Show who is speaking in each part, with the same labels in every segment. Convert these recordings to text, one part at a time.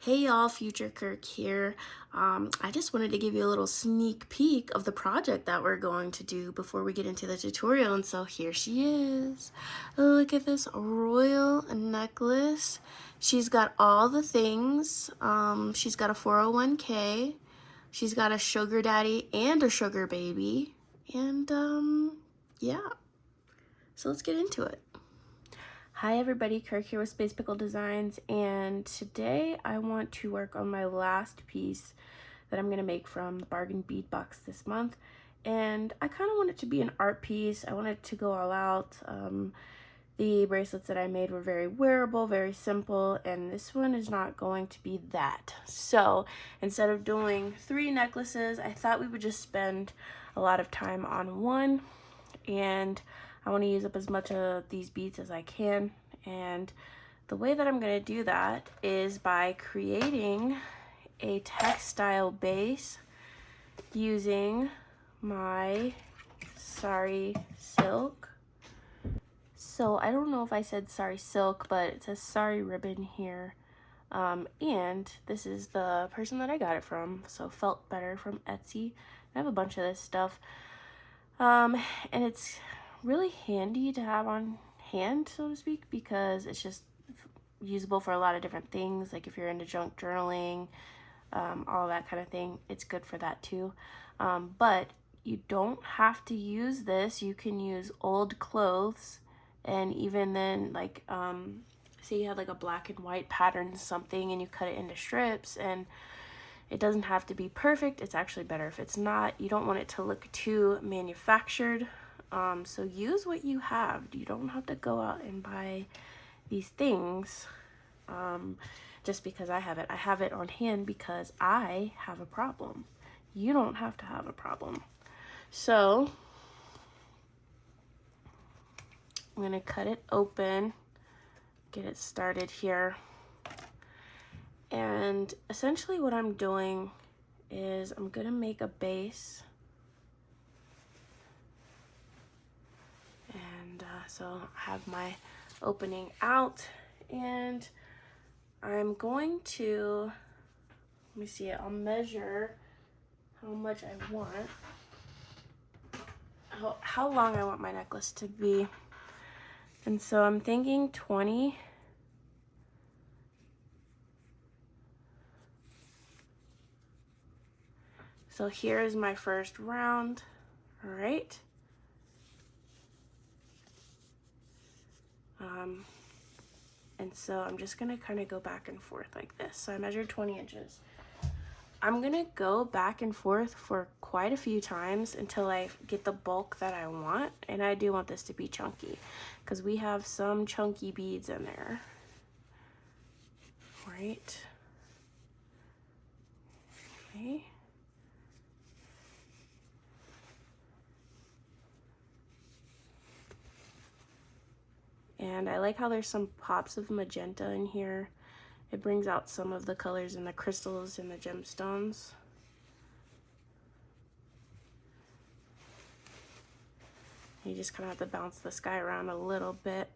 Speaker 1: Hey y'all, Future Kirk here. I just wanted to give you a little sneak peek of the project that we're going to do before we get into the tutorial. And so here she is. Look at this royal necklace. She's got all the things. She's got a 401k. She's got a sugar daddy and a sugar baby. And yeah, so let's get into it. Hi everybody, Kirk here with Space Pickle Designs, and today I want to work on my last piece that I'm going to make from the bargain bead box this month. And I kind of want it to be an art piece. I want it to go all out. The bracelets that I made were very wearable, very simple, and this one is not going to be that. So instead of doing 3 necklaces, I thought we would just spend a lot of time on one, and I want to use up as much of these beads as I can. And the way that I'm going to do that is by creating a textile base using my sari silk. So I don't know if I said sari silk, but it says sari ribbon here. And this is the person that I got it from, so Felt Better from Etsy. I have a bunch of this stuff. And it's really handy to have on hand, so to speak, because it's just usable for a lot of different things. Like if you're into junk journaling, all that kind of thing, it's good for that too. But you don't have to use this. You can use old clothes, and even then, like say you had like a black and white pattern something and you cut it into strips, and it doesn't have to be perfect. It's actually better if it's not. You don't want it to look too manufactured. So use what you have. You don't have to go out and buy these things just because I have it. I have it on hand because I have a problem. You don't have to have a problem. So I'm going to cut it open, get it started here. And essentially what I'm doing is I'm going to make a base. And so I have my opening out, and I'm going to, let me see, I'll measure how much I want, how long I want my necklace to be. And so I'm thinking 20. So here is my first round, all right? And so I'm just gonna kind of go back and forth like this. So I measured 20 inches. I'm gonna go back and forth for quite a few times until I get the bulk that I want. And I do want this to be chunky because we have some chunky beads in there. Right? Okay. And I like how there's some pops of magenta in here. It brings out some of the colors in the crystals and the gemstones. You just kind of have to bounce the sky around a little bit.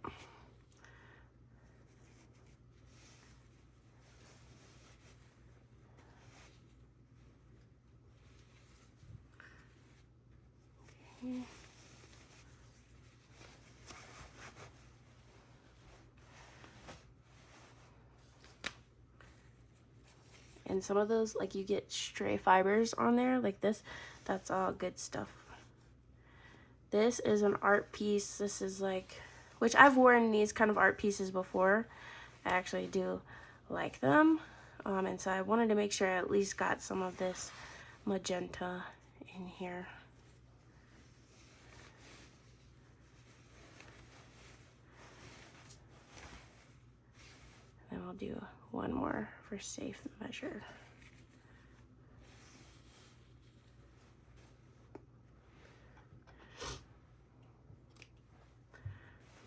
Speaker 1: Okay. And some of those, like, you get stray fibers on there like this. That's all good stuff. This is an art piece. This is like, which I've worn these kind of art pieces before. I actually do like them. And so I wanted to make sure I at least got some of this magenta in here. And then I'll do one more for safe measure.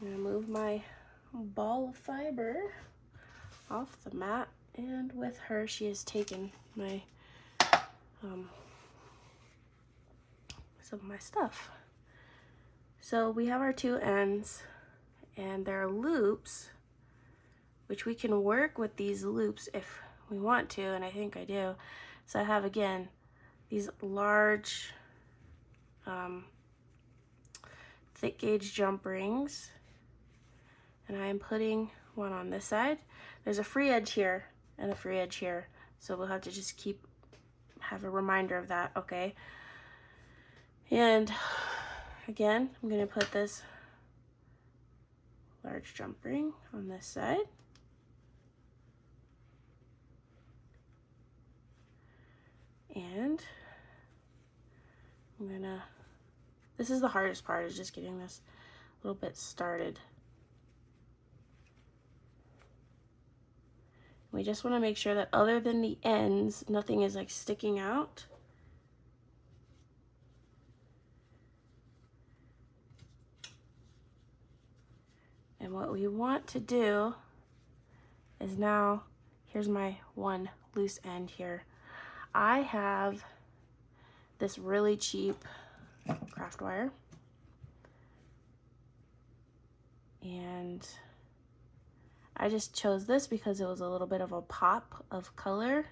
Speaker 1: I'm gonna move my ball of fiber off the mat, and with her, she has taken my some of my stuff. So we have our 2 ends, and there are loops, which we can work with these loops if we want to, and I think I do. So I have, again, these large thick gauge jump rings, and I am putting one on this side. There's a free edge here and a free edge here, so we'll have to just have a reminder of that, okay? And again, I'm gonna put this large jump ring on this side. And I'm gonna, this is the hardest part, is just getting this a little bit started. We just want to make sure that other than the ends, nothing is like sticking out. And what we want to do is now, here's my one loose end here. I have this really cheap craft wire, and I just chose this because it was a little bit of a pop of color.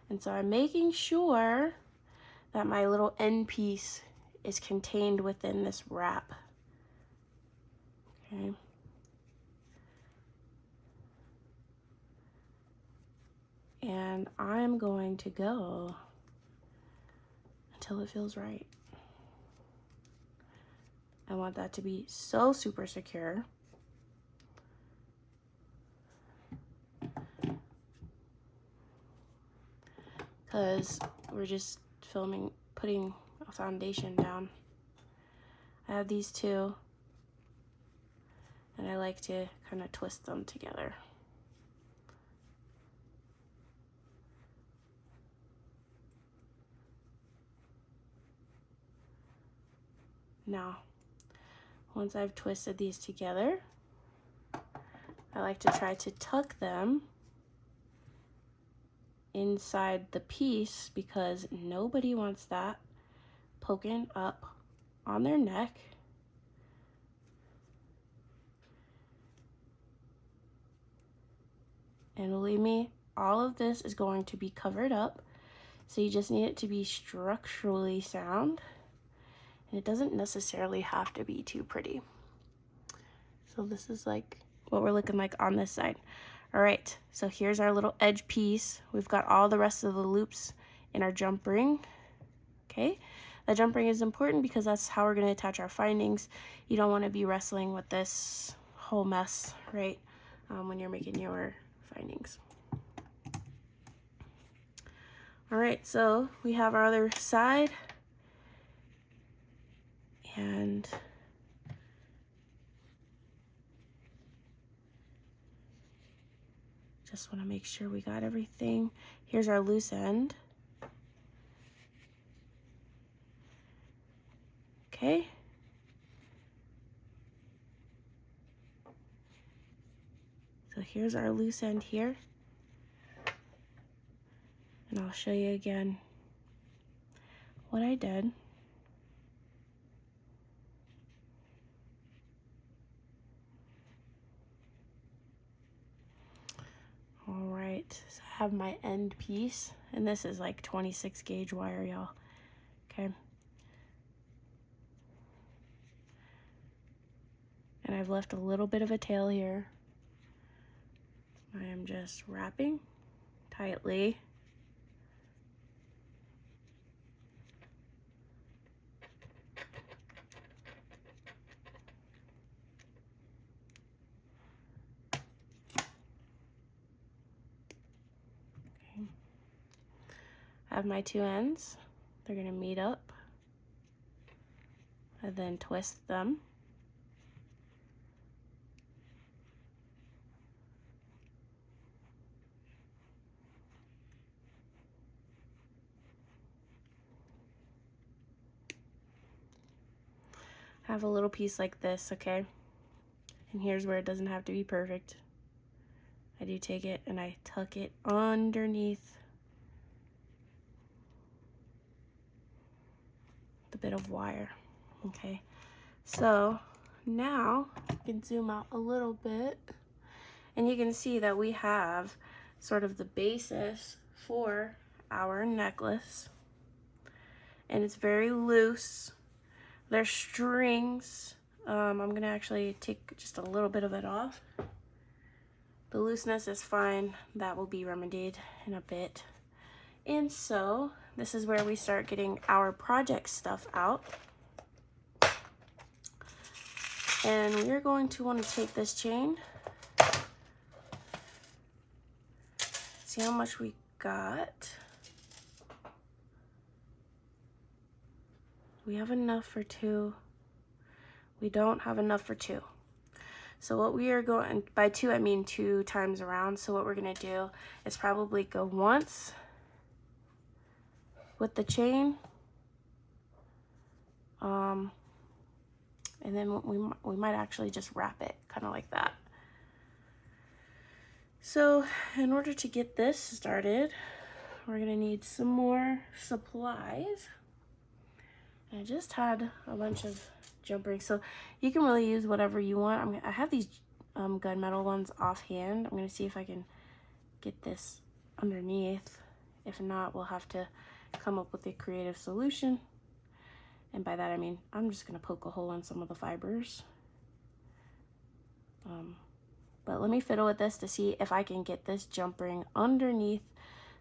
Speaker 1: And so I'm making sure that my little end piece is contained within this wrap. Okay. And I'm going to go until it feels right. I want that to be so super secure. Because we're just putting a foundation down. I have these two, and I like to kind of twist them together. Now, once I've twisted these together, I like to try to tuck them inside the piece, because nobody wants that poking up on their neck. And believe me, all of this is going to be covered up, so you just need it to be structurally sound, and it doesn't necessarily have to be too pretty. So this is like what we're looking like on this side. All right, so here's our little edge piece. We've got all the rest of the loops in our jump ring, okay? That jump ring is important because that's how we're gonna attach our findings. You don't wanna be wrestling with this whole mess, right? When you're making your findings. All right, so we have our other side, and just want to make sure we got everything. Here's our loose end. Okay. So here's our loose end here. And I'll show you again what I did. All right, so I have my end piece, and this is like 26 gauge wire, y'all, okay? And I've left a little bit of a tail here. I am just wrapping tightly. I have my two ends. They're gonna meet up and then twist them. I have a little piece like this, okay? And here's where it doesn't have to be perfect. I do take it and I tuck it underneath the bit of wire, okay? So now you can zoom out a little bit, and you can see that we have sort of the basis for our necklace. And it's very loose. There's strings. I'm gonna actually take just a little bit of it off. The looseness is fine. That will be remedied in a bit. And so this is where we start getting our project stuff out. And we're going to want to take this chain, see how much we got. We have enough for 2. We don't have enough for 2. So what we are going, by 2 I mean 2 times around. So what we're gonna do is probably go once with the chain, and then we might actually just wrap it kind of like that. So in order to get this started, we're gonna need some more supplies. I just had a bunch of jump rings, so you can really use whatever you want. I have these gunmetal ones offhand. I'm gonna see if I can get this underneath. If not, we'll have to come up with a creative solution. And by that I mean I'm just gonna poke a hole in some of the fibers. But let me fiddle with this to see if I can get this jump ring underneath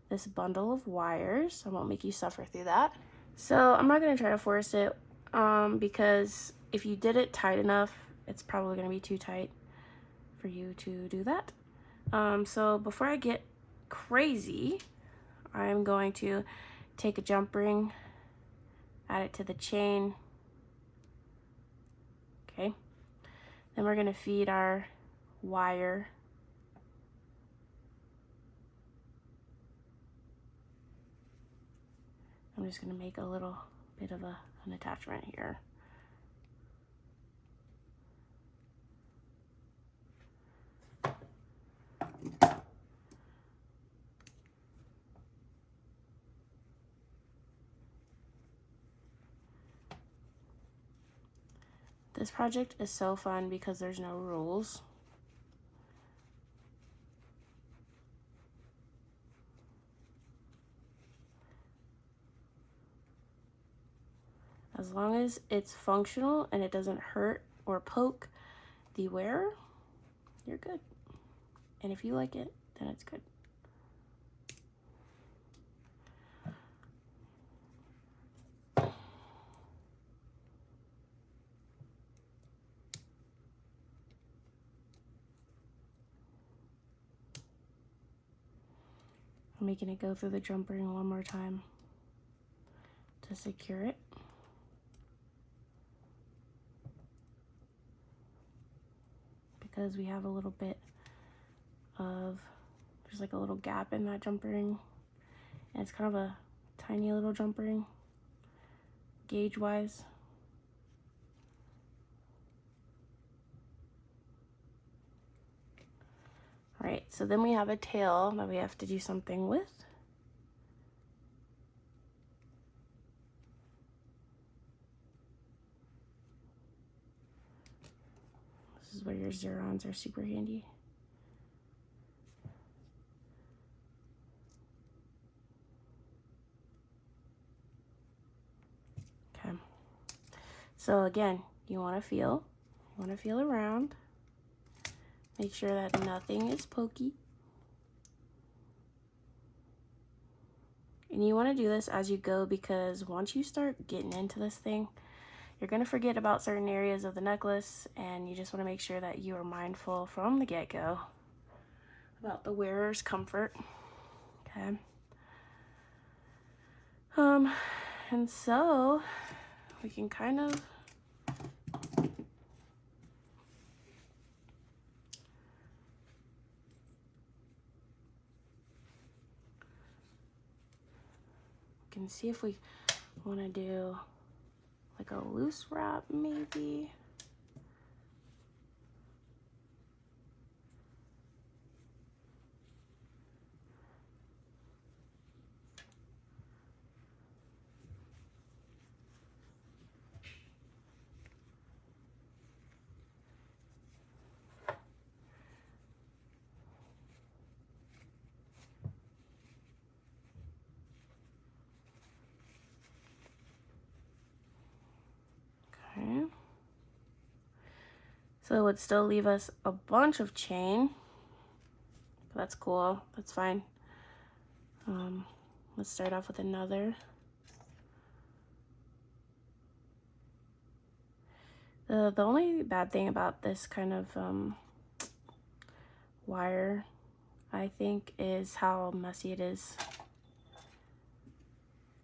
Speaker 1: this bundle of wires. I won't make you suffer through that. So I'm not gonna try to force it because if you did it tight enough, it's probably gonna be too tight for you to do that. So before I get crazy, I'm going to take a jump ring, add it to the chain. Okay. Then we're gonna feed our wire. I'm just gonna make a little bit of an attachment here. This project is so fun because there's no rules. As long as it's functional and it doesn't hurt or poke the wearer, you're good. And if you like it, then it's good. I'm making it go through the jump ring one more time to secure it. Because we have a little bit of, there's like a little gap in that jump ring. And it's kind of a tiny little jump ring, gauge wise. All right, so then we have a tail that we have to do something with. This is where your zerons are super handy. Okay. So again, you want to feel around. Make sure that nothing is pokey. And you want to do this as you go because once you start getting into this thing, you're going to forget about certain areas of the necklace, and you just want to make sure that you are mindful from the get-go about the wearer's comfort. Okay. And so we can kind of see if we want to do like a loose wrap maybe. So it would still leave us a bunch of chain. That's cool, that's fine. Let's start off with another. The only bad thing about this kind of wire, I think, is how messy it is.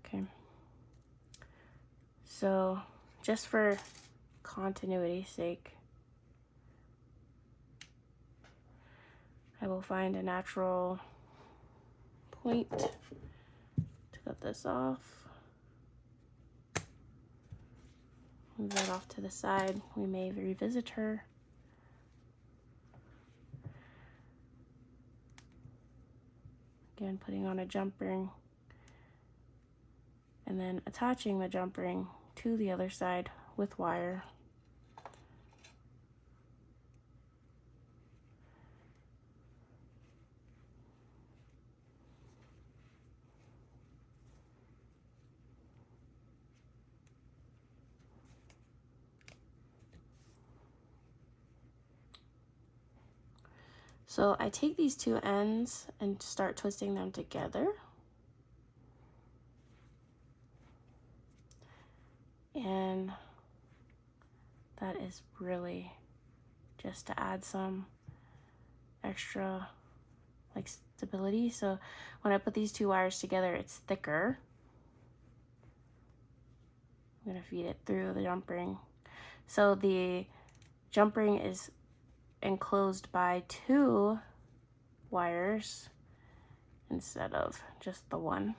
Speaker 1: Okay. So just for continuity's sake, I will find a natural point to cut this off. Move that off to the side. We may revisit her. Again, putting on a jump ring and then attaching the jump ring to the other side with wire. So I take these two ends and start twisting them together. And that is really just to add some extra like stability. So when I put these two wires together, it's thicker. I'm gonna feed it through the jump ring. So the jump ring is enclosed by two wires instead of just the one.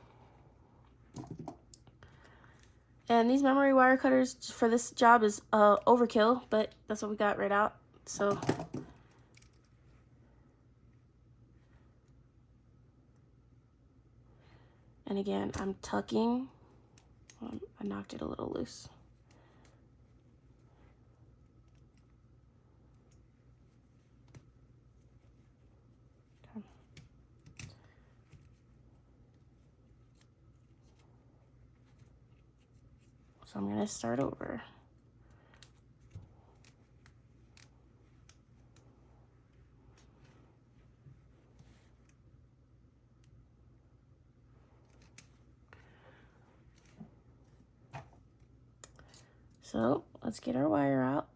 Speaker 1: And these memory wire cutters for this job is overkill, but that's what we got right out. So and again, I'm tucking. I knocked it a little loose. So I'm gonna start over. So let's get our wire out.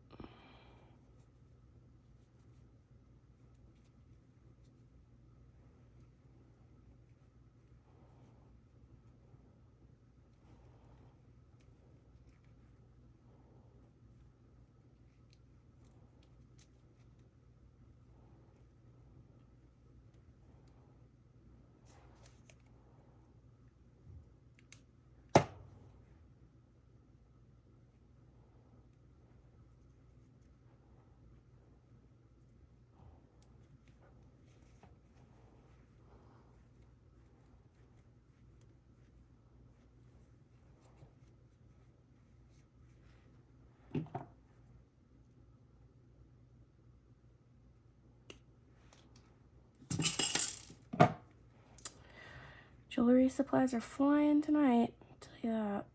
Speaker 1: Jewelry supplies are flying tonight, I'll tell you that.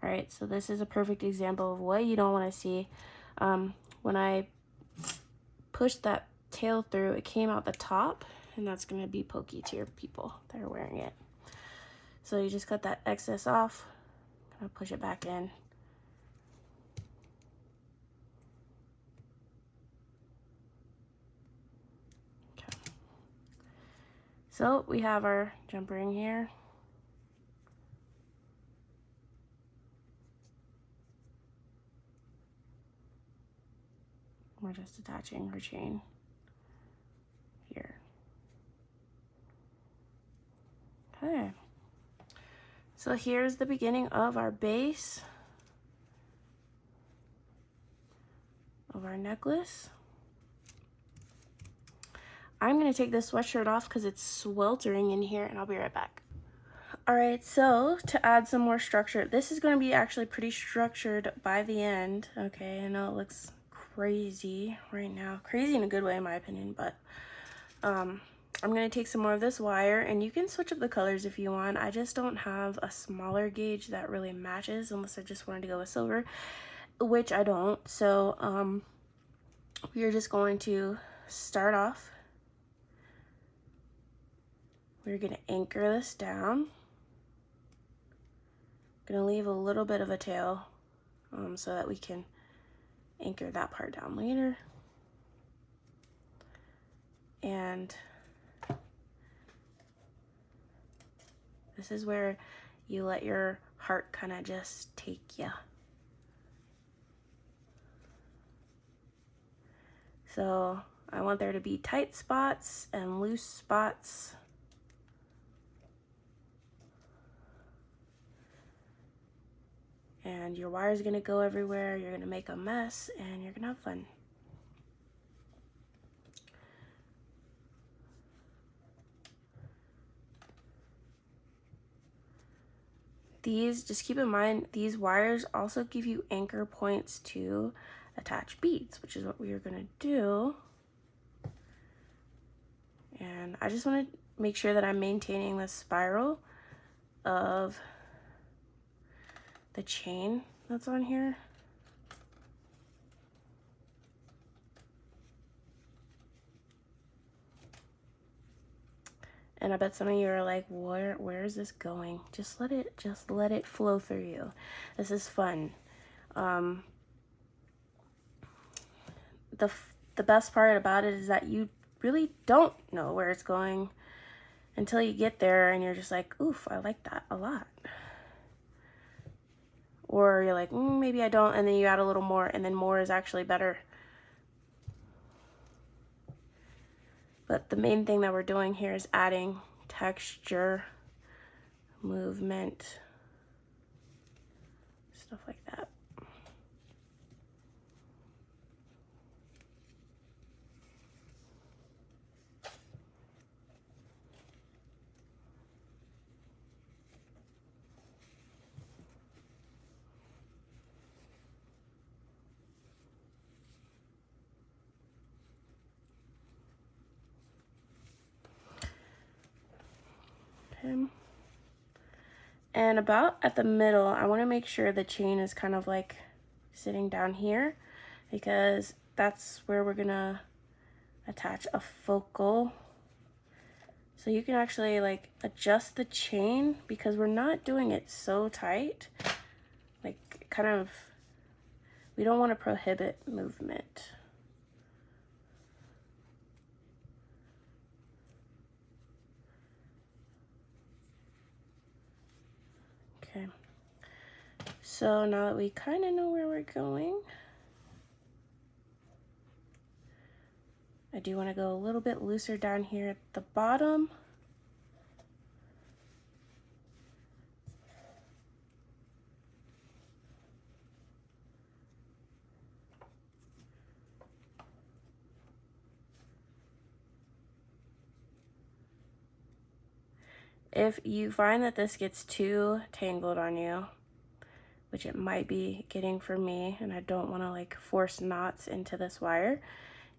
Speaker 1: All right, so this is a perfect example of what you don't want to see. When I pushed that tail through, it came out the top, and that's going to be pokey to your people that are wearing it. So you just cut that excess off, gonna push it back in. Okay. So we have our jump ring here. We're just attaching her chain here. Okay. So here's the beginning of our base of our necklace. I'm gonna take this sweatshirt off because it's sweltering in here, and I'll be right back. All right, so to add some more structure, this is gonna be actually pretty structured by the end. Okay, I know it looks crazy right now. Crazy in a good way, in my opinion, but I'm going to take some more of this wire, and you can switch up the colors if you want. I just don't have a smaller gauge that really matches unless I just wanted to go with silver, which I don't. So we are just going to start off. We're going to anchor this down. Going to leave a little bit of a tail so that we can anchor that part down later. And this is where you let your heart kind of just take you. So I want there to be tight spots and loose spots. And your wire's gonna go everywhere, you're gonna make a mess, and you're gonna have fun. These, just keep in mind, these wires also give you anchor points to attach beads, which is what we are gonna do. And I just wanna make sure that I'm maintaining the spiral of the chain that's on here. And I bet some of you are like, where is this going? Just let it flow through you. This is fun. The best part about it is that you really don't know where it's going until you get there and you're just like, oof, I like that a lot. Or you're like, maybe I don't, and then you add a little more, and then more is actually better. But the main thing that we're doing here is adding texture, movement, stuff like that. And about at the middle, I want to make sure the chain is kind of like sitting down here, because that's where we're gonna attach a focal. So you can actually like adjust the chain, because we're not doing it so tight, like kind of, we don't want to prohibit movement. Okay, so now that we kind of know where we're going, I do want to go a little bit looser down here at the bottom. If you find that this gets too tangled on you, which it might be getting for me, and I don't want to like force knots into this wire,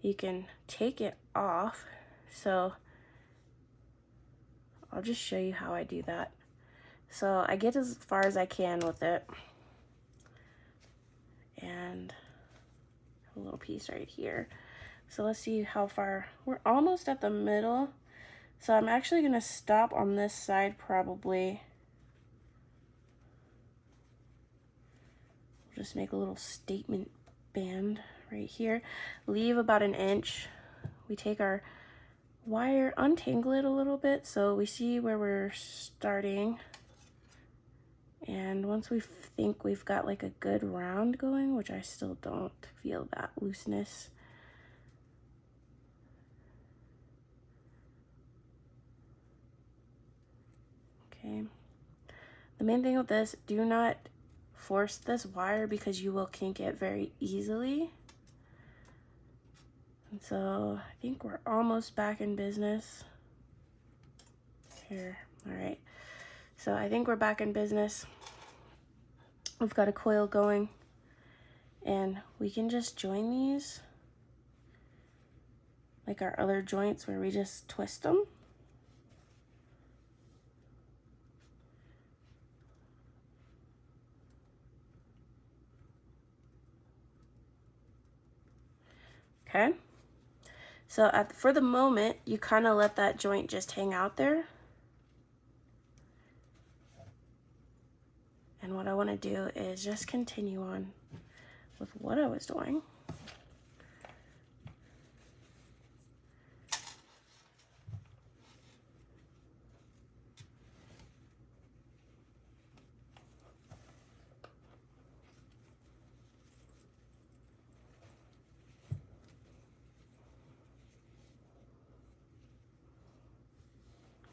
Speaker 1: you can take it off. So I'll just show you how I do that. So I get as far as I can with it, and a little piece right here. So let's see how far. We're almost at the middle. So I'm actually gonna stop on this side probably. Just make a little statement band right here. Leave about an inch. We take our wire, untangle it a little bit so we see where we're starting. And once we think we've got like a good round going, which I still don't feel that looseness, okay. The main thing with this, do not force this wire because you will kink it very easily. And so I think we're almost back in business here. All right, so I think we're back in business. We've got a coil going, and we can just join these like our other joints where we just twist them. Okay, so for the moment, you kind of let that joint just hang out there. And what I want to do is just continue on with what I was doing.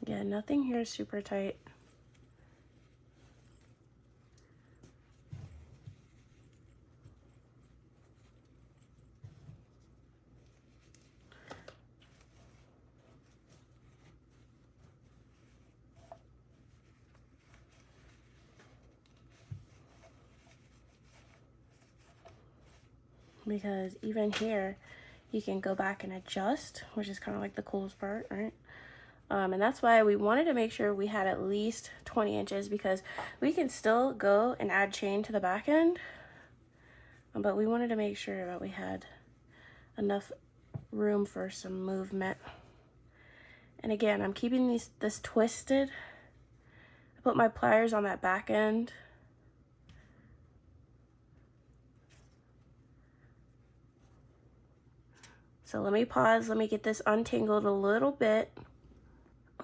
Speaker 1: Yeah, nothing here is super tight. Because even here, you can go back and adjust, which is kind of like the coolest part, right? And that's why we wanted to make sure we had at least 20 inches, because we can still go and add chain to the back end, but we wanted to make sure that we had enough room for some movement. And again, I'm keeping this twisted. I put my pliers on that back end. So let me pause, let me get this untangled a little bit.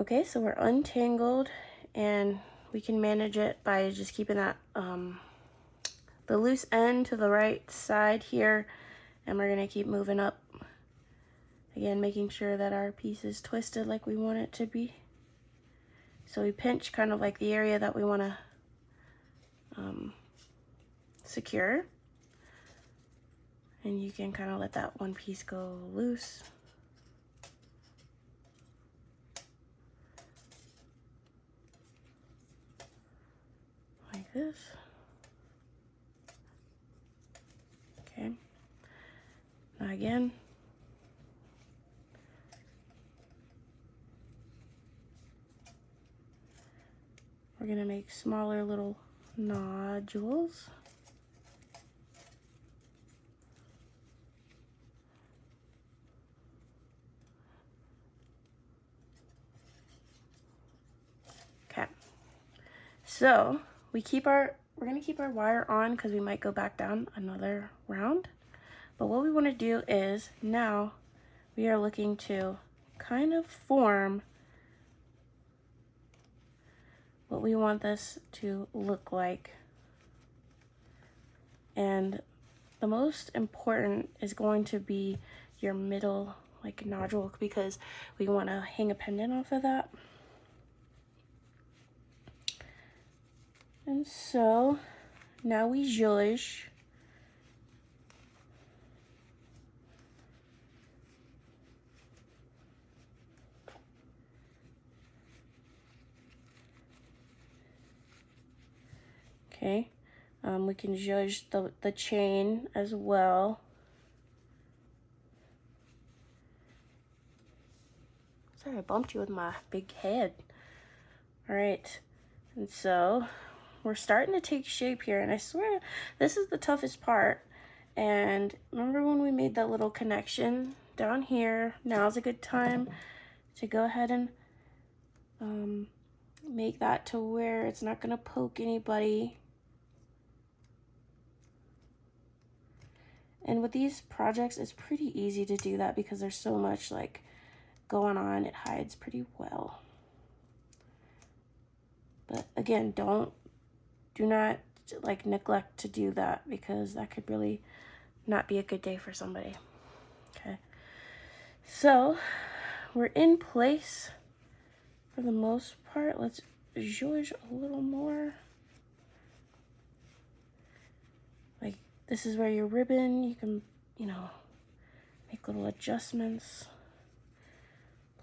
Speaker 1: Okay, so we're untangled, and we can manage it by just keeping that the loose end to the right side here, and we're gonna keep moving up. Again, making sure that our piece is twisted like we want it to be. So we pinch kind of like the area that we want to secure, and you can kind of let that one piece go loose. Like this. Okay. Now again, we're gonna make smaller little nodules. Okay. So we're gonna keep our wire on because we might go back down another round. But what we want to do is now we are looking to kind of form what we want this to look like. And the most important is going to be your middle like nodule, because we want to hang a pendant off of that. And so now we zhuzh. Okay, we can zhuzh the chain as well. Sorry, I bumped you with my big head. All right, and so we're starting to take shape here, and I swear this is the toughest part. And remember when we made that little connection down here? Now's a good time to go ahead and make that to where it's not gonna poke anybody. And with these projects, it's pretty easy to do that because there's so much like going on. It hides pretty well. But again, do not like neglect to do that, because that could really not be a good day for somebody. Okay, so we're in place for the most part. Let's zhuzh a little more. Like, this is where your ribbon, you can, you know, make little adjustments.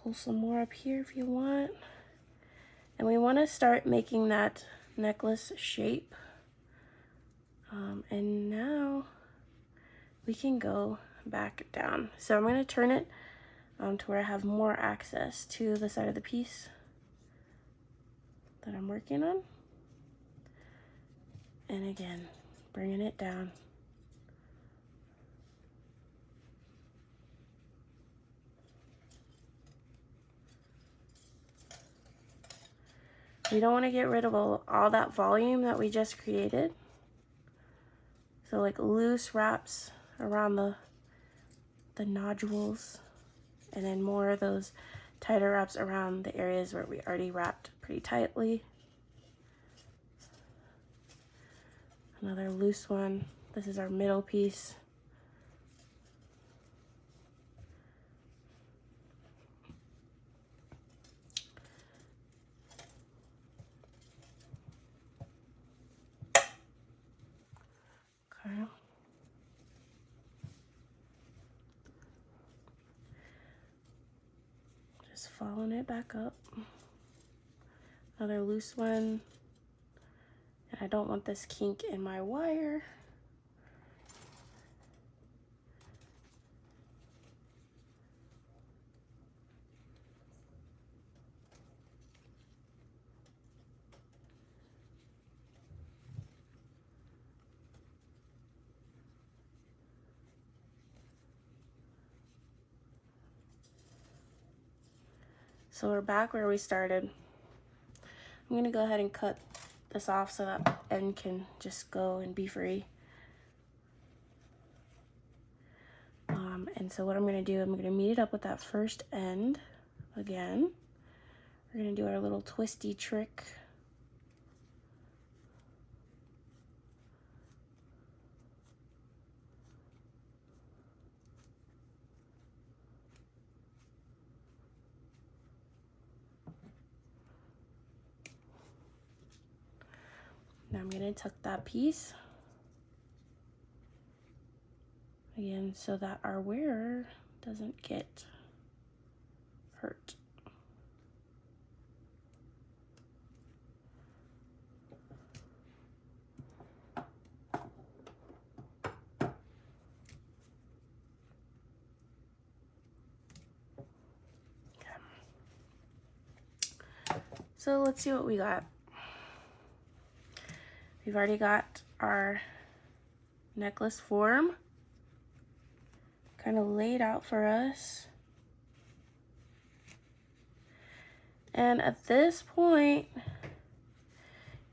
Speaker 1: Pull some more up here if you want. And we want to start making that necklace shape. And now we can go back down. So I'm going to turn it to where I have more access to the side of the piece that I'm working on. And again, bringing it down. We don't want to get rid of all that volume that we just created. So like loose wraps around the nodules, and then more of those tighter wraps around the areas where we already wrapped pretty tightly. Another loose one. This is our middle piece. Okay. Just following it back up. Another loose one. And I don't want this kink in my wire. So we're back where we started. I'm gonna go ahead and cut this off so that end can just go and be free. And so what I'm gonna do, I'm gonna meet it up with that first end again. We're gonna do our little twisty trick. Now I'm gonna tuck that piece again so that our wearer doesn't get hurt. So let's see what we got. We've already got our necklace form kind of laid out for us. And at this point,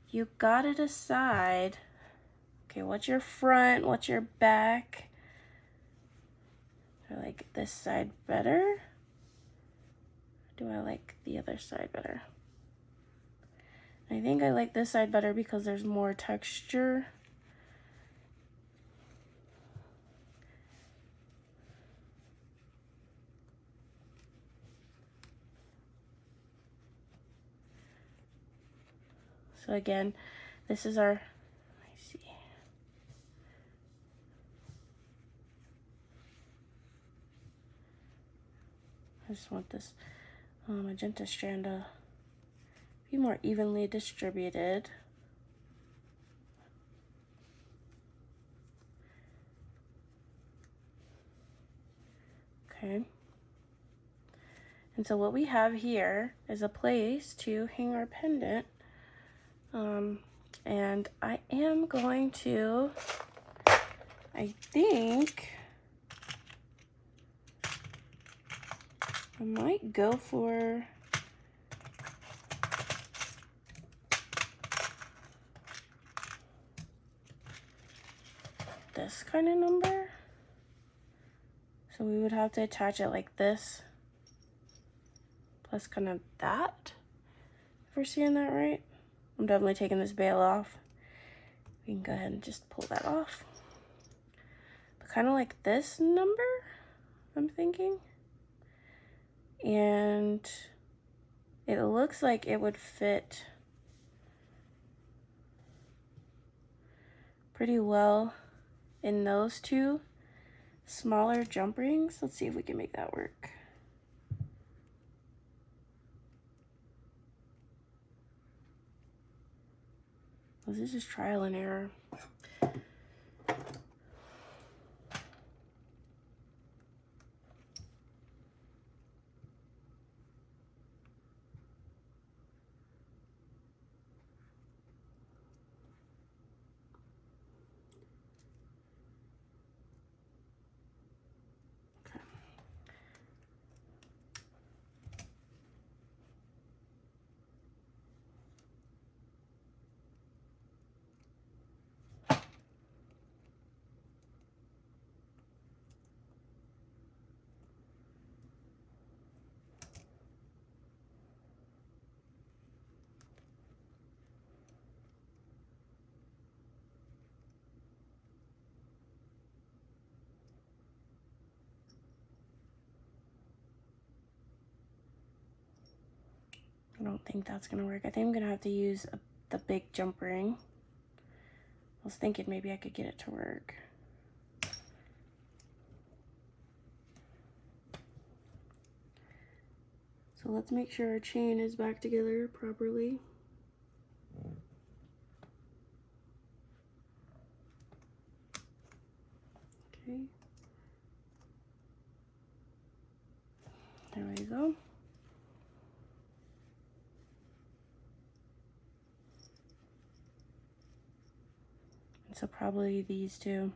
Speaker 1: you gotta decide, okay, what's your front, what's your back? Do I like this side better? Or do I like the other side better? I think I like this side better because there's more texture. So again, this is our, let me see. I just want this magenta strand to be more evenly distributed. Okay. And so what we have here is a place to hang our pendant. And I am going to, I think, I might go for this kind of number. So we would have to attach it like this, plus kind of that, if we're seeing that right. I'm definitely taking this bail off. We can go ahead and just pull that off. But kind of like this number, I'm thinking. And it looks like it would fit pretty well in those two smaller jump rings. Let's see if we can make that work. This is just trial and error. I don't think that's gonna work. I think I'm gonna have to use the big jump ring. I was thinking maybe I could get it to work. So let's make sure our chain is back together properly. Okay. There we go. And so probably these two.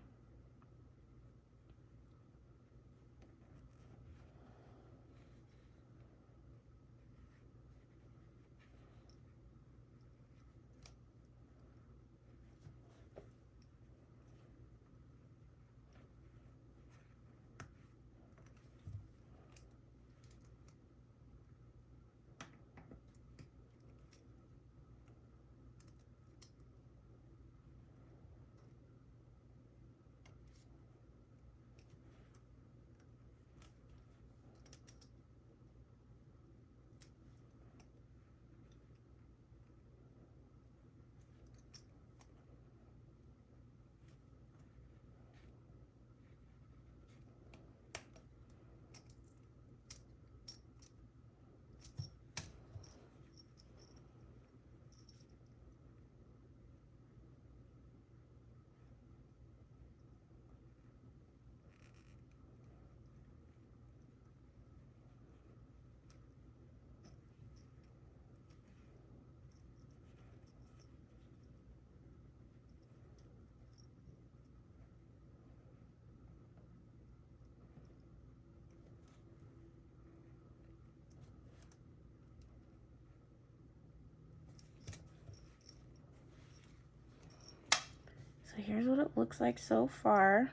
Speaker 1: So here's what it looks like so far.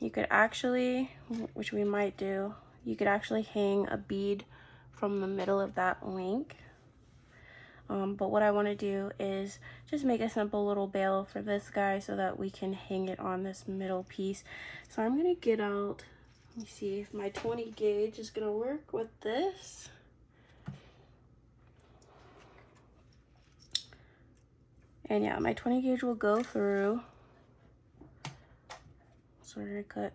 Speaker 1: You could actually, which we might do, you could actually hang a bead from the middle of that link. But what I want to do is just make a simple little bail for this guy so that we can hang it on this middle piece. So I'm going to get out, let me see if my 20 gauge is going to work with this. And yeah, my 20 gauge will go through. So we're going to cut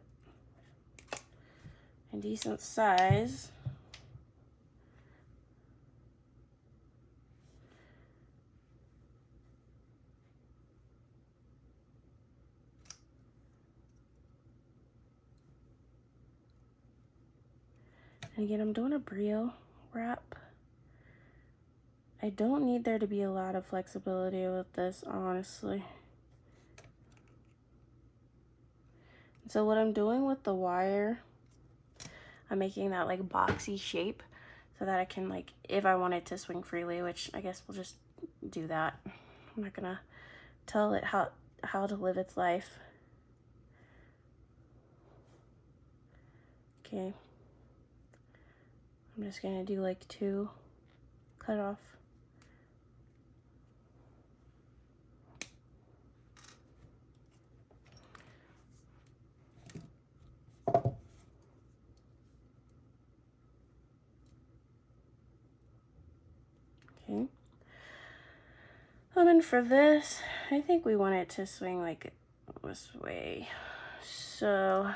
Speaker 1: a decent size. And again, I'm doing a brio wrap. I don't need there to be a lot of flexibility with this, honestly. So what I'm doing with the wire, I'm making that like boxy shape so that I can, like, if I want it to swing freely, which I guess we'll just do that. I'm not gonna tell it how to live its life. Okay. I'm just gonna do like 2 cut off. Okay. And for this, I think we want it to swing like this way. So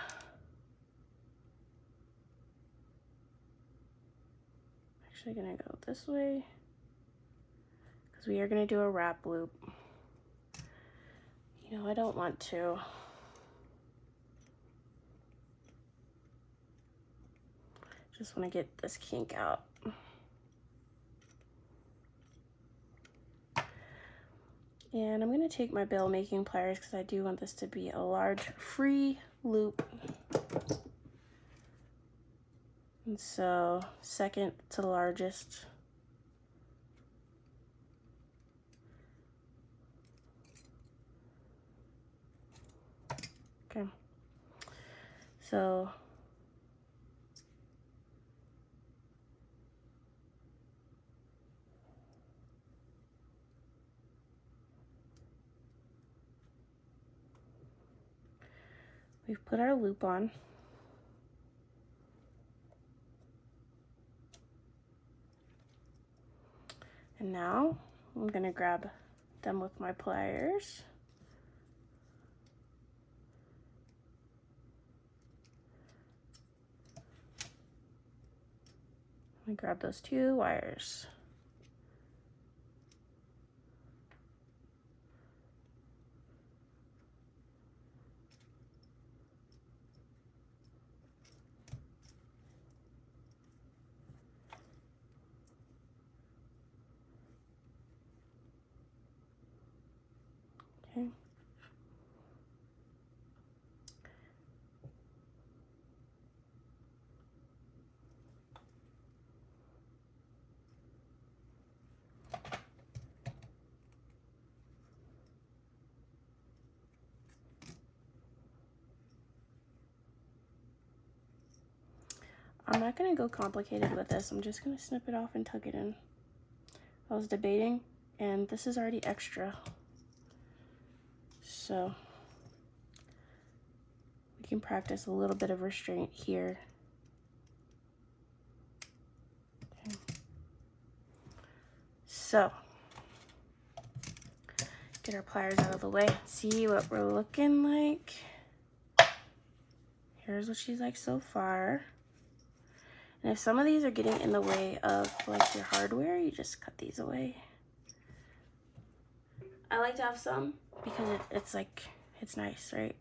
Speaker 1: actually gonna go this way because we are gonna do a wrap loop. You know, I don't want to. Just want to get this kink out. And I'm going to take my bail making pliers because I do want this to be a large free loop. And so second to largest. Okay. So we've put our loop on. And now I'm gonna grab them with my pliers. I grab those 2 wires. Okay. I'm not gonna go complicated with this. I'm just gonna snip it off and tuck it in. I was debating, and this is already extra. So we can practice a little bit of restraint here. Okay. So get our pliers out of the way. See what we're looking like. Here's what she's like so far. And if some of these are getting in the way of like your hardware, you just cut these away. I like to have some because it's like, it's nice, right?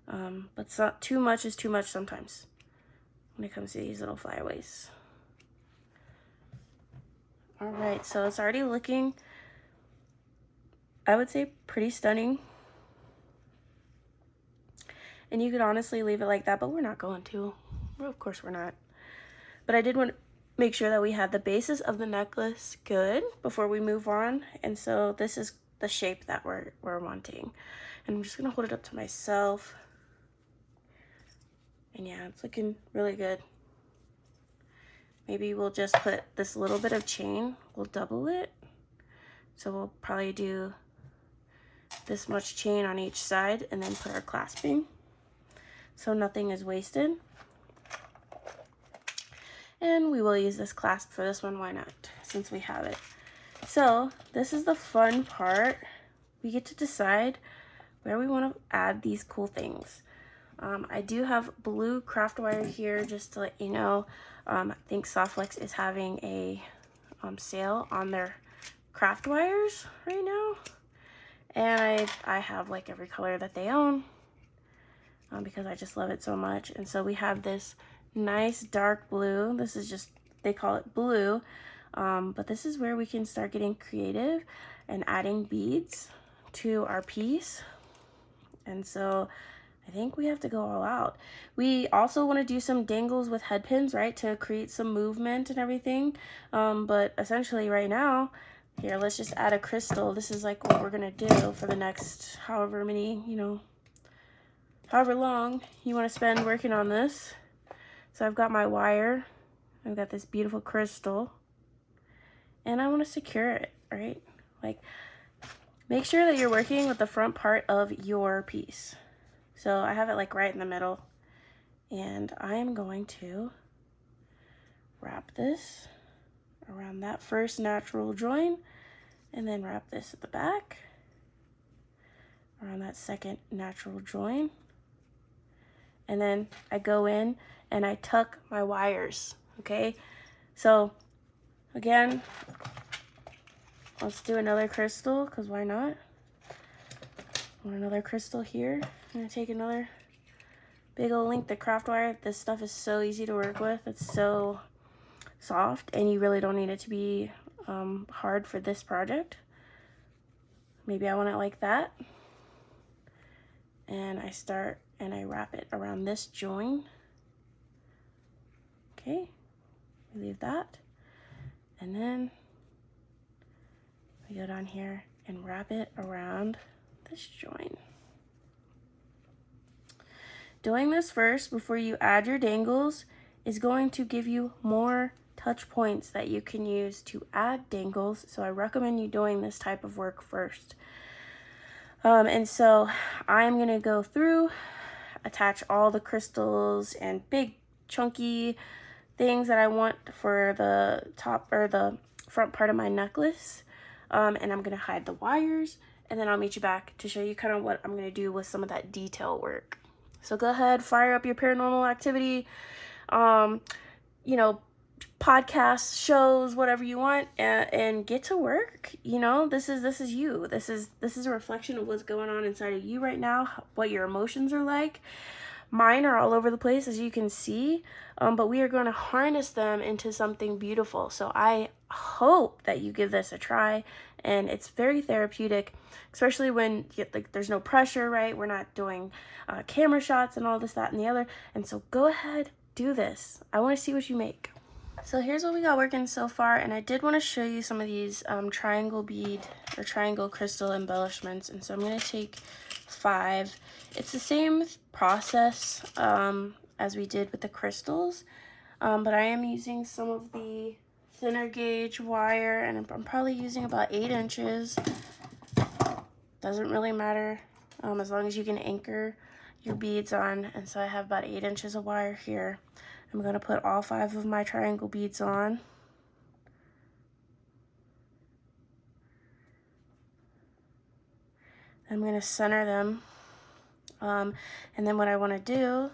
Speaker 1: But it's not too much is too much sometimes when it comes to these little flyaways. All right, so it's already looking, I would say, pretty stunning. And you could honestly leave it like that, but we're not going to. Well, of course we're not. But I did want to make sure that we had the basis of the necklace good before we move on. And so this is the shape that we're wanting. And I'm just gonna hold it up to myself. And yeah, it's looking really good. Maybe we'll just put this little bit of chain, we'll double it. So we'll probably do this much chain on each side and then put our clasping so nothing is wasted. And we will use this clasp for this one, why not, since we have it. So this is the fun part. We get to decide where we want to add these cool things. I do have blue craft wire here, just to let you know. I think Softflex is having a sale on their craft wires right now. And I have like every color that they own because I just love it so much. And so we have this nice dark blue. This is just, they call it blue, but this is where we can start getting creative and adding beads to our piece. And so I think we have to go all out. We also want to do some dangles with head pins, right, to create some movement and everything. But essentially right now, here, let's just add a crystal. This is like what we're gonna do for the next however many, you know, however long you want to spend working on this. So I've got my wire, I've got this beautiful crystal, and I want to secure it, right? Like, make sure that you're working with the front part of your piece. So I have it like right in the middle, and I am going to wrap this around that first natural join, and then wrap this at the back around that second natural join. And then I go in and I tuck my wires, okay? So again, let's do another crystal, because why not? Want another crystal here. I'm gonna take another big old length of craft wire. This stuff is so easy to work with. It's so soft, and you really don't need it to be hard for this project. Maybe I want it like that. And I start and I wrap it around this join. Okay, we leave that. And then we go down here and wrap it around this join. Doing this first before you add your dangles is going to give you more touch points that you can use to add dangles. So I recommend you doing this type of work first. And so I'm gonna go through, attach all the crystals and big chunky things that I want for the top or the front part of my necklace, and I'm gonna hide the wires, and then I'll meet you back to show you kind of what I'm gonna do with some of that detail work. So go ahead, fire up your paranormal activity, you know, podcasts, shows, whatever you want, and get to work. You know, this is you. This is a reflection of what's going on inside of you right now, what your emotions are like. Mine are all over the place, as you can see, but we are going to harness them into something beautiful. So I hope that you give this a try, and it's very therapeutic, especially when like there's no pressure, right? We're not doing camera shots and all this, that, and the other. And so go ahead, do this. I want to see what you make. So here's what we got working so far, and I did want to show you some of these triangle bead or triangle crystal embellishments. And so I'm going to take 5. It's the same process as we did with the crystals, but I am using some of the thinner gauge wire, and I'm probably using about 8 inches. Doesn't really matter as long as you can anchor your beads on. And so I have about 8 inches of wire here. I'm going to put all 5 of my triangle beads on. I'm going to center them. And then what I want to do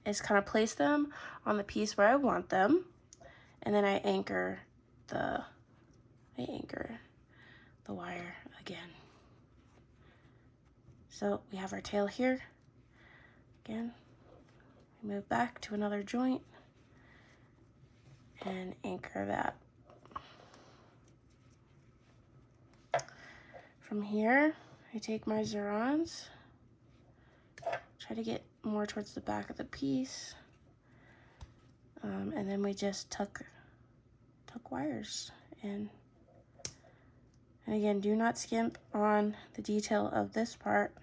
Speaker 1: is kind of place them on the piece where I want them. And then I anchor the wire again. So we have our tail here. Again, we move back to another joint and anchor that. From here, I take my zirons, try to get more towards the back of the piece, and then we just tuck wires in. And again, do not skimp on the detail of this part.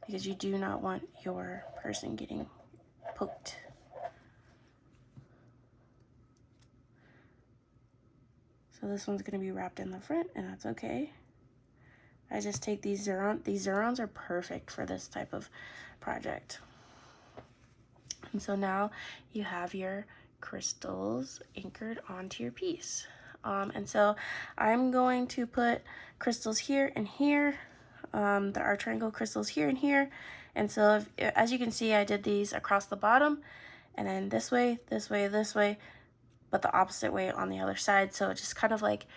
Speaker 1: Because you do not want your person getting poked. So this one's going to be wrapped in the front, and that's okay. I just take these zirons. These zirons are perfect for this type of project. And so now you have your crystals anchored onto your piece. And so I'm going to put crystals here and here. There are triangle crystals here and here. And so as you can see, I did these across the bottom, and then this way, this way, this way, but the opposite way on the other side. So it just kind of like,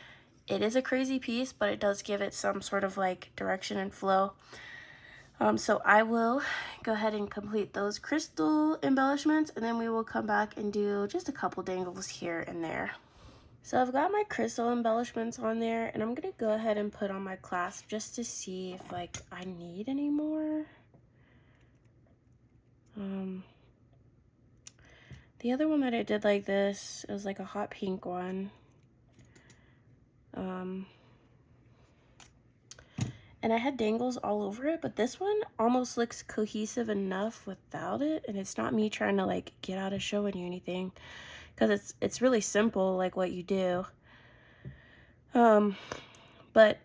Speaker 1: it is a crazy piece, but it does give it some sort of like direction and flow. So I will go ahead and complete those crystal embellishments, and then we will come back and do just a couple dangles here and there. So I've got my crystal embellishments on there, and I'm gonna go ahead and put on my clasp just to see if like I need any more. The other one that I did like this, it was like a hot pink one. And I had dangles all over it, but this one almost looks cohesive enough without it, and it's not me trying to like get out of showing you anything, because it's really simple like what you do. But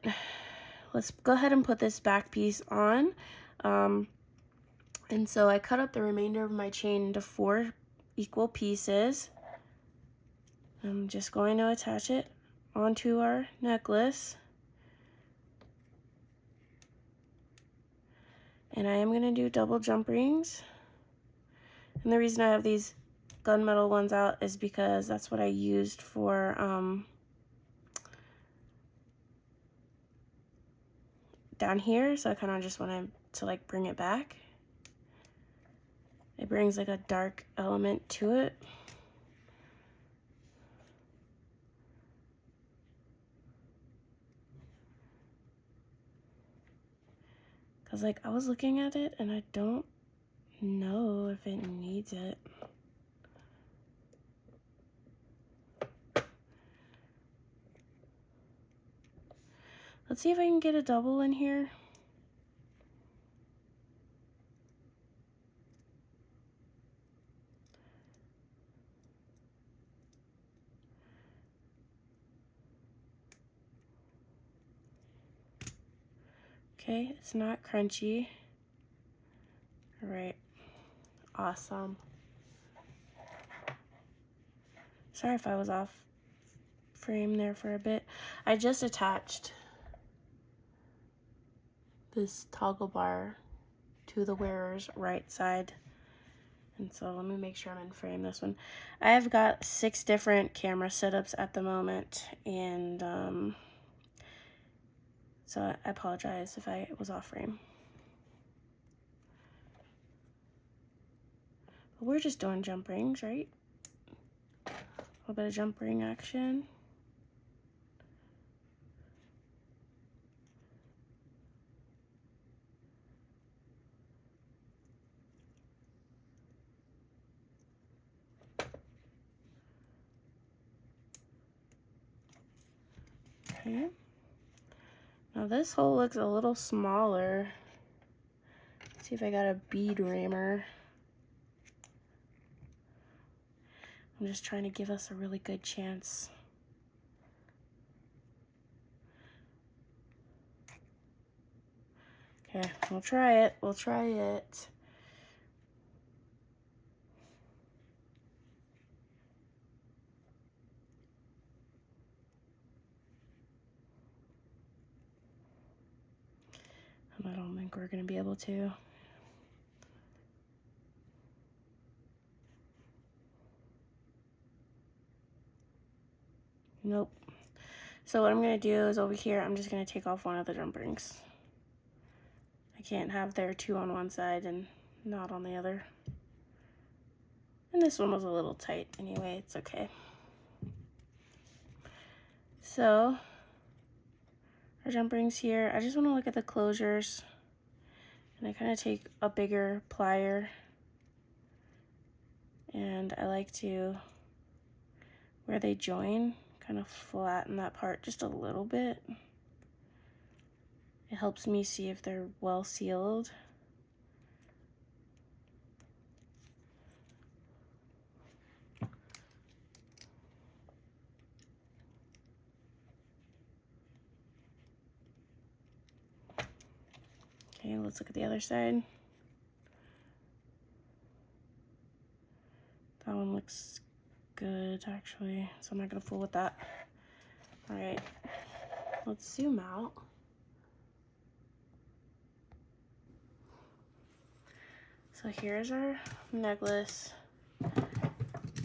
Speaker 1: let's go ahead and put this back piece on. And so I cut up the remainder of my chain into 4 equal pieces. I'm just going to attach it onto our necklace. And I am going to do double jump rings. And the reason I have these gunmetal ones out is because that's what I used for down here. So I kind of just wanted to like bring it back. It brings like a dark element to it. Cause like I was looking at it and I don't know if it needs it. Let's see if I can get a double in here. Okay, it's not crunchy. All right, awesome. Sorry if I was off frame there for a bit. I just attached this toggle bar to the wearer's right side. And so let me make sure I'm in frame this one. I have got 6 different camera setups at the moment, and so I apologize if I was off frame. But we're just doing jump rings, right? A little bit of jump ring action. Okay. Now this hole looks a little smaller. Let's see if I got a bead rammer. I'm just trying to give us a really good chance. Okay, we'll try it. We'll try it. I don't think we're gonna be able to. Nope. So what I'm gonna do is over here, I'm just gonna take off one of the jump rings. I can't have there 2 on one side and not on the other. And this one was a little tight anyway, it's okay. So our jump rings here, I just wanna look at the closures, and I kind of take a bigger plier, and I like to, where they join, kind of flatten that part just a little bit. It helps me see if they're well sealed. Okay, let's look at the other side. That one looks good, actually, so I'm not gonna fool with that. All right, let's zoom out. So here's our necklace,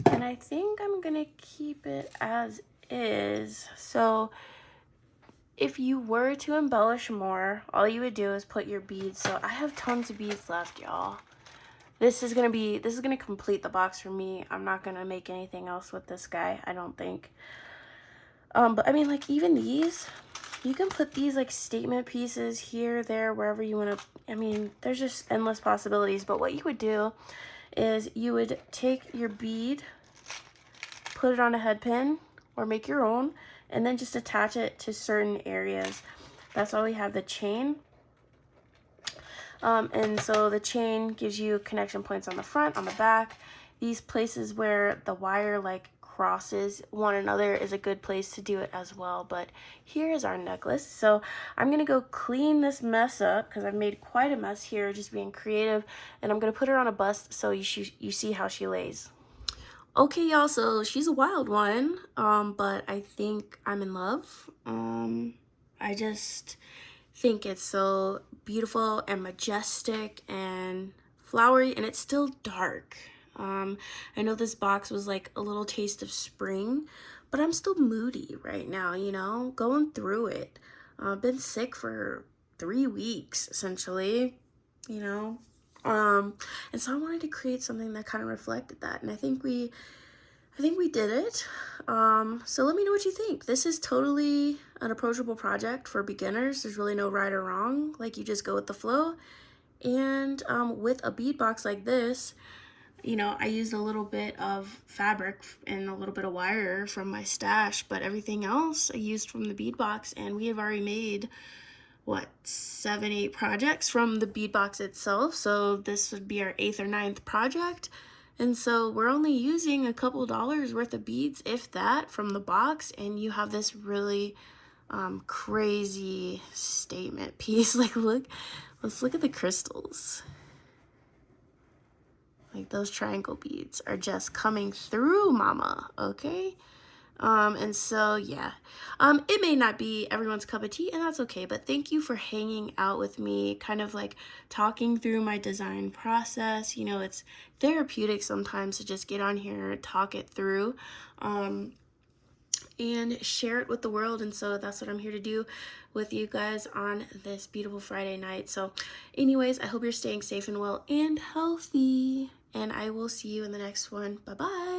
Speaker 1: and I think I'm gonna keep it as is. So if you were to embellish more, all you would do is put your beads. So I have tons of beads left, y'all. This is gonna complete the box for me. I'm not gonna make anything else with this guy, I don't think. But I mean, like, even these, you can put these like statement pieces here, there, wherever you want to. I mean, there's just endless possibilities. But what you would do is you would take your bead, put it on a head pin, or make your own, and then just attach it to certain areas. That's why we have the chain. And so the chain gives you connection points on the front, on the back. These places where the wire like crosses one another is a good place to do it as well. But here is our necklace. So I'm gonna go clean this mess up because I've made quite a mess here just being creative, and I'm gonna put her on a bust so you see how she lays. Okay, y'all, so she's a wild one, but I think I'm in love. I just think it's so beautiful and majestic and flowery, and it's still dark. I know this box was like a little taste of spring, but I'm still moody right now, you know, going through it. I've been sick for 3 weeks, essentially, you know. And so I wanted to create something that kind of reflected that, and I think we did it. So let me know what you think. This is totally an approachable project for beginners. There's really no right or wrong. Like, you just go with the flow. And with a bead box like this, you know, I used a little bit of fabric and a little bit of wire from my stash, but everything else I used from the bead box, and we have already made, what, 7, 8 projects from the bead box itself. So this would be our 8th or 9th project. And so we're only using a couple dollars worth of beads, if that, from the box, and you have this really crazy statement piece. Like, look, let's look at the crystals. Like those triangle beads are just coming through, mama, okay? And so yeah, it may not be everyone's cup of tea, and that's okay, but thank you for hanging out with me, kind of like talking through my design process. You know, it's therapeutic sometimes to just get on here and talk it through. And share it with the world. And so that's what I'm here to do with you guys on this beautiful Friday night. So anyways, I hope you're staying safe and well and healthy, and I will see you in the next one. Bye bye.